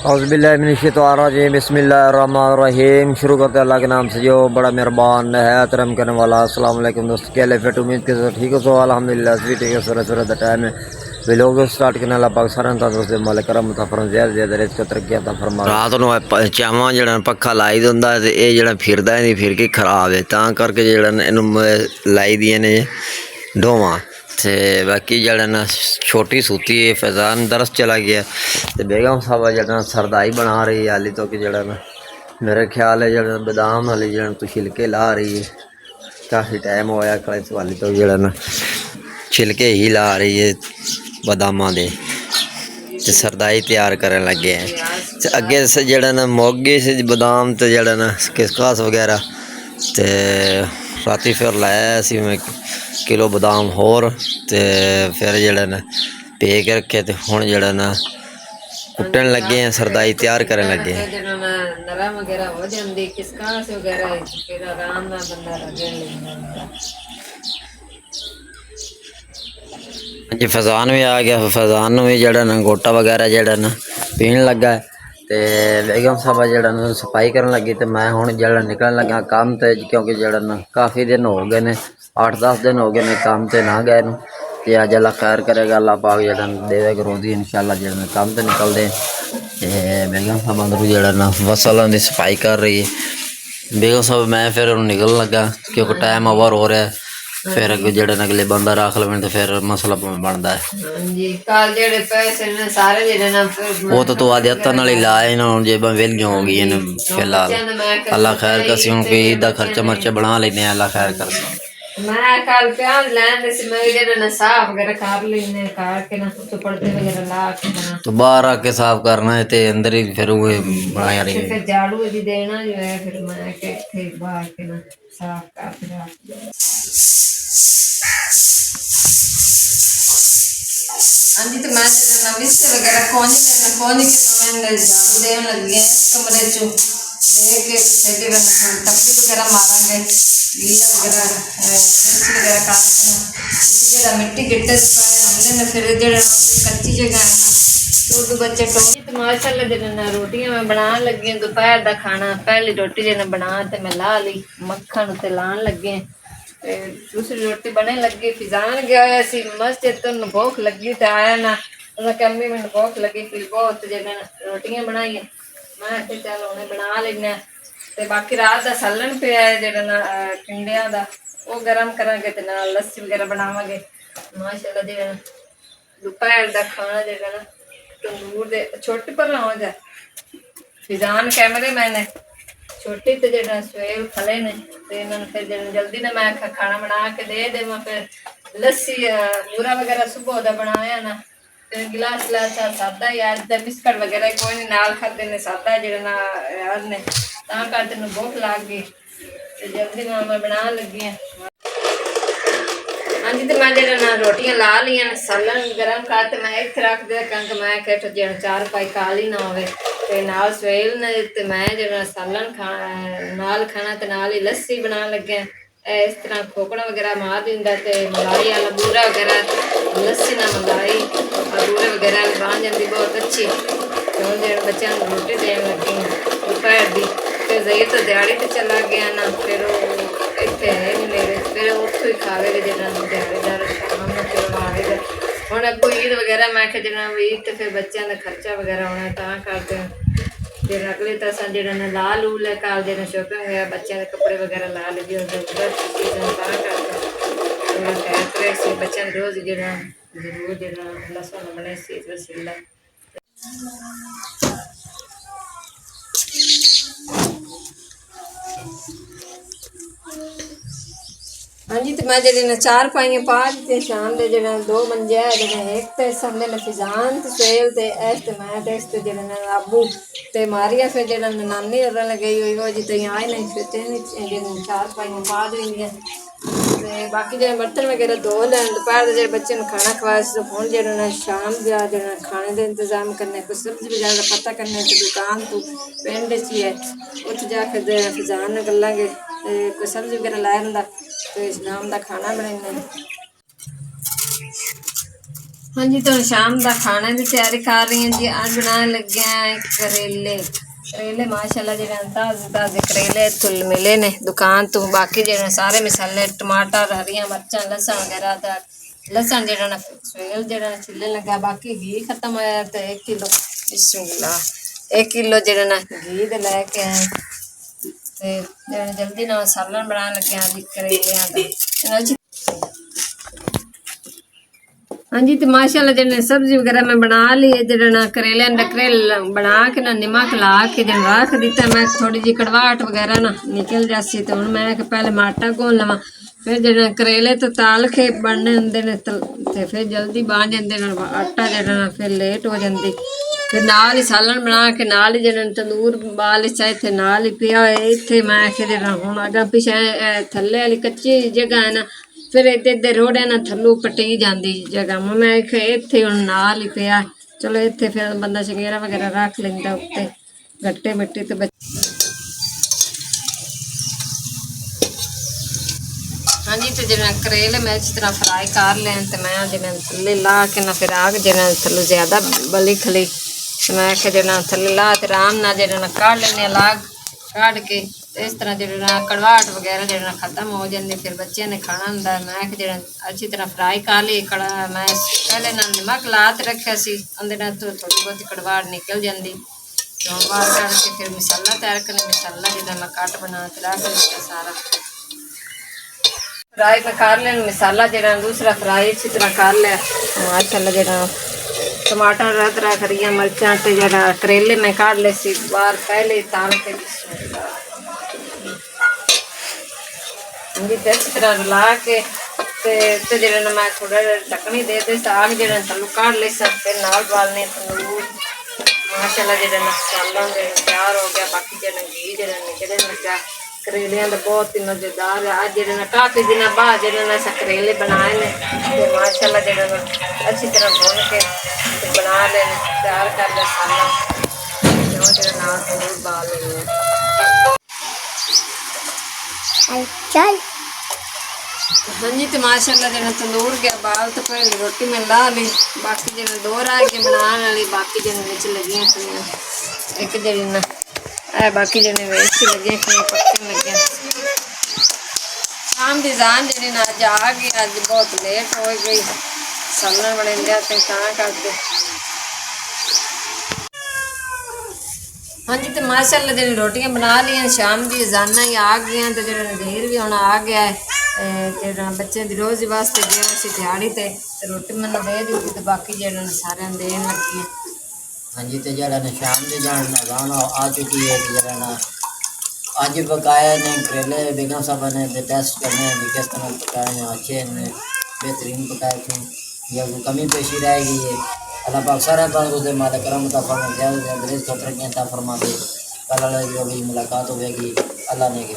औज़ुबिल्लाहि बिस्मिल्लाहिर्रहमानिर्रहीम। शुरू करते अल्लाह के नाम से जो बड़ा मेहरबान नहायत रहम करने वाला। अस्सलाम वालेकुम दोस्त, क्या फिट उम्मीद के साथ ठीक हो। तो अल्हम्दुलिल्लाह भी ठीक है। सूरह द टाइम है भी लोग स्टार्ट करने अल्लाह पाक सारे तंदुरुस्त मालिक करम अता फरमाए, ज़्यादा ज़्यादा रिज़्क़ तरक्की अता फरमाए। रात ਨੂੰ ਚਾਵਾਂ ਜਿਹੜਾ ਪੱਖਾ ਲਾਈ ਦਿੰਦਾ ਤੇ ਇਹ ਜਿਹੜਾ ਫਿਰਦਾ ਨਹੀਂ ਫਿਰ ਕੇ ਖਰਾਬ ਹੈ, ਤਾਂ ਕਰਕੇ ਜਿਹੜਾ ਇਹਨੂੰ ਲਾਈ ਦੀਆਂ ਨੇ ਦੋਵਾਂ। ਤੇ ਬਾਕੀ ਜਿਹੜਾ ਨਾ छोटी सूती है फैज़ान दरस चला गया तो बेगम साहबा जरा सरदाई बना रही है हाली तो कि जरा ना मेरे ख्याल है जरा बादाम वाली जरा तो छिलके ला रही है। काफ़ी टाइम होया कल वाली तो जरा ना छिलके ही ला रही है बादामा दे ते सरदाई तैयार करने लगे हैं। ते अगे से जरा ना मोगे से बादाम तो जरा ना किसकास वगैरह तो राती फिर लाया सी मैं किलो बादाम होर ते फिर जरा ना पे के रखे तो हुण जरा ना कुटन लगे हैं, सरदाई तैयार करने लगे हैं। नरम वगैरह हो जाती किसकास वगैरह फिर आराम नाल बंदा लगे लेंदा। जी फैज़ान भी आ गया, फैज़ान भी जरा ना गोटा वगैरह जरा ना पीन लगा है। तो बेगम साहबा जरा ना सफाई करन लगी तो मैं हुण जरा निकलन लगा काम ते, क्योंकि जरा ना काफ़ी दिन हो गए ने 8-10 दिन हो गए ने काम ते ना गए नूं। ते अज अल्लाह खैर करेगा, अल्लाह पाक जरा देवे रोजी इंशाअल्लाह जरा काम ते निकलदे। बेगम साहब अंदरों जरा ना फसलों की सफाई कर रही है। बेगम साहब मैं फिर निकल लगा क्योंकि टाइम ओवर हो रहा है, फिर अगे जड़े अगले बंदा रख लवें तो फिर मसला बनता है। वो तो आज हत्थां नाल ही लाए ना, हुण जेबां वेलियां हो गई ने फिलहाल। अल्लाह खैर करसी, हुण कोई ईद दा खर्चा मर्चा बना लेने, अल्लाह खैर करसी। मैं कल प्याज लैंदे सी, मैं जेड़ा ना साफ वगैरह कर लेने के ना तो पर्दे वगैरह ला के ना तो बाहर आके साफ करना है ते अंदर ही फिर वो बनाया रही है। फिर झाड़ू भी देना जो है, फिर मैं के थे बाहर के ना साफ कर। अंजी तो मैं ना मिस्टर वगैरह कौन के तो मैं झाड़ू देने लगी है कमरे चो देख के सेटे में टपरी वगैरह मारांगे गीला वगैरह मिर्ची वगैरह काट के ना मिट्टी गिट्टे हमने ना फिर जो कच्ची जगह है ना तो बच्चे टोनी तो माशाल्लाह जो रोटियां मैं बनाने लगी हूँ दोपहर का खाना। पहली रोटी जो बना तो मैं ला ली मक्खन ते लान लगे, दूसरी रोटी बने लगी। फिजान गया सी मस्जिद तो भूख लगी तो आया ना कमी मैंने भूख लगी फिर बहुत जो रोटियां बनाई मैं चल उन्हें बना लेना। तो बाकी रात का सालन पे है जो टिंडिया का वो गर्म करांगे तो ना लस्सी वगैरह बनावांगे माशाल्लाह। जो दोपहर का खाना जो ना तंदूर दे छोटे पर हो जाए फिजान कैमरे मैंने छोटी तो जो सवेल खले ने तो इन्होंने फिर जल्दी ना मैं खाना बना के दे देव। फिर लस्सी पूरा वगैरह सुबह का बनाया ना फिर गिलास गिलास सादा यार बिस्कट वगैरह कोई नहीं नाल खाते ने सादा जो ना यार ने ता कर तेन भुख लग गई तो जल्दी मैं बना लगी हाँ। हाँ जी तो मैं जो ना रोटियां ला लिया सालन गर्म कर तो मैं इतने रख दिया क्योंकि मैं कह जो चार पाई काली ना हो नाल सवेल ने तो मैं जो सालन नाल खाना तो नाल ही लस्सी बना लगे इस तरह खोकड़ा वगैरह मार दिंदा ते मलाई वाला बूरा वगैरह लस्सी ना मलाई बूरे वगैरह बन जाती बहुत अच्छी। तो जो बच्चों को रोटी देने लगी दोपहर की फिर जही तो दिहाड़ी तो चला गया ना फिर इतने है नहीं मेरे फिर उतो ही खावे जो दिहाड़ीदार शाम में फिर आवेगा। हम अगू ईद वगैरह मैं जो ईद तो फिर बच्चों का खर्चा वगैरह होना ता करते जो अगले तो असा जो ला लू लेकर जो शॉपिंग वगैरह बच्चों के कपड़े वगैरह ला लीजिए बच्चों रोज़ जो जरूर जो लसन बने वसीला। हाँ जी तो मैं जो चार पाइयां पा दी शाम के जो दो मंजे है एक तो समझे ने फिजान तो सवेल तो इस तो मैं तो जो अबू तो मारिया फिर जो नानी और गई हुई वो जी तो आए नहीं फिर तीन चार पाइयां पा दी ते बाकी जो बर्तन वगैरह धो लैन दोपहर जो बच्चे खाना खवाया तो हूँ जो शाम का जो खाने का इंतजाम करने कुछ सब्जी वगैरह का पता करने तो दुकान तो पिंड च ही है उठ जाकर फिजान गलांगे कोई सब्जी वगैरह लै आंदा तो इस्लाम का खाना बनाना। हाँ जी, तो शाम का खाना की तैयारी कर रही हैं जी। आज बनाने लगे हैं करेले। करेले माशाल्लाह जो ताजे ताजे करेले तुल मिले ने दुकान तो। बाकी जो सारे मसाले टमाटर हरियां मिर्चा लसन वगैरह दा लसन जो स्वेल जो छिले लगा। बाकी घी खत्म होया तो 1 किलो बिस्मिल्लाह 1 किलो जो घी दे लैके आए ते जल्दी ना सालन बनाने लगे हैं जी करेलियां दा। हाँ जी, तो माशाल्लाह जो सब्जी वगैरह मैं बना ली है। जो करेले करेल बना के ना नमक ला के जो रख दिता। मैं थोड़ी जी कड़वाहट वगैरह ना निकल जासी तो हूँ मैं पहले आटा घोल लवा। फिर जो करेले तो ताल के बनने होंगे ने तो फिर जल्दी बन जाते हैं। आटा जो फिर लेट हो जाती। फिर नाल ही सालन बना के नाल ही जो तंदूर बाल चाहे थे नाल ही पिया इतने मैं हूँ अगर पिछे थले वाली कच्ची जगह है ना फिर इधर रोड़े ना थल्लू पटी जाती जगह मैं इतने हूँ नाल ही पिया। चलो इतने फिर बंदा शगेरा वगैरह रख लेंदा उत्ते गट्टे मिट्टी तो हाँ जी, तो जो करेले मैं इस तरह फ्राई कर लें तो मैं जो थल्ले ला के ना फिर आग जो थल्लू ज़्यादा बली खली तो मैं जो थल्ले ला तो आराम ना जो काढ़ लेने लाग काढ़ के इस तरह जो कड़वाहट वगैरह जो खत्म हो जाती। फिर बच्चे ने खाना होंगे मैं जो अच्छी तरह फ्राई कर ली। कड़ा मैं पहले ना नमक ला के रखा सी अंदर तो थोड़ी बहुत कड़वाहट निकल जाती। तो बाहर कढ़ के फिर मसाला तैयार करने मसाला जो मैं कट बना के रख लिया सारा फ्राई में कर लें। मसाला जो दूसरा फ्राई अच्छी तरह कर लिया। माशाल्लाह जो टमाटर अदरक हरियां मिर्चा तो जरा करेले में काट ले सी बार पहले ही ताल के जी अच्छी तरह रला के तो जो मैं थोड़ा ढकनी दे आग जो थल्लू काट ले सकते नाल बालने तंदूर। माशाल्लाह जो मसाला तैयार हो गया। बाकी जो घी जो निकले लगा करेलियां तो बहुत ही मज़ेदार है। आज जो काफ़ी दिन बाद जो करेले बनाए ने तो माशाल्लाह जो अच्छी तरह भुन के बना लेने तैयार कर ले साला जो तंदूर बाल चल। हाँ जी, तो माशाल्लाह जो तंदूर के बाल तो पहले रोटी में ला ली। बाकी जो दो रह के बनाने वाली बाकी जो बिच लगियां खड़ियां एक जड़ी ना बाकी जो वेस्ट लगे पक्के लगे। शाम की जान जी अज आ गई। अज बहुत लेट हो गई सालन बने जाते करके। हाँ जी, तो माशाल्लाह जो रोटियां बना लिया शाम की जाना ही आ गई। तो जो देर भी होना आ गया है जो बच्चे की रोज़ वास्ते गए असी दिहाड़ी ते रोटी मैंने दे दी तो बाकी जो सारे देन लगी। हाँ जी, तो जरा शाम के जान गाना आ चुकी है। जरा ना अज पकाए ने करेले बेगम साहब ने टेस्ट करने हैं किस तरह पकाए हैं। अच्छे ने बेहतरीन पकाए थे या कोई कमी पेशी रह गई है। अल्लाह पाक सारे बंद उसके माल करम ता फरमा दे कल जो भी मुलाकात होगी अल्लाह ने की।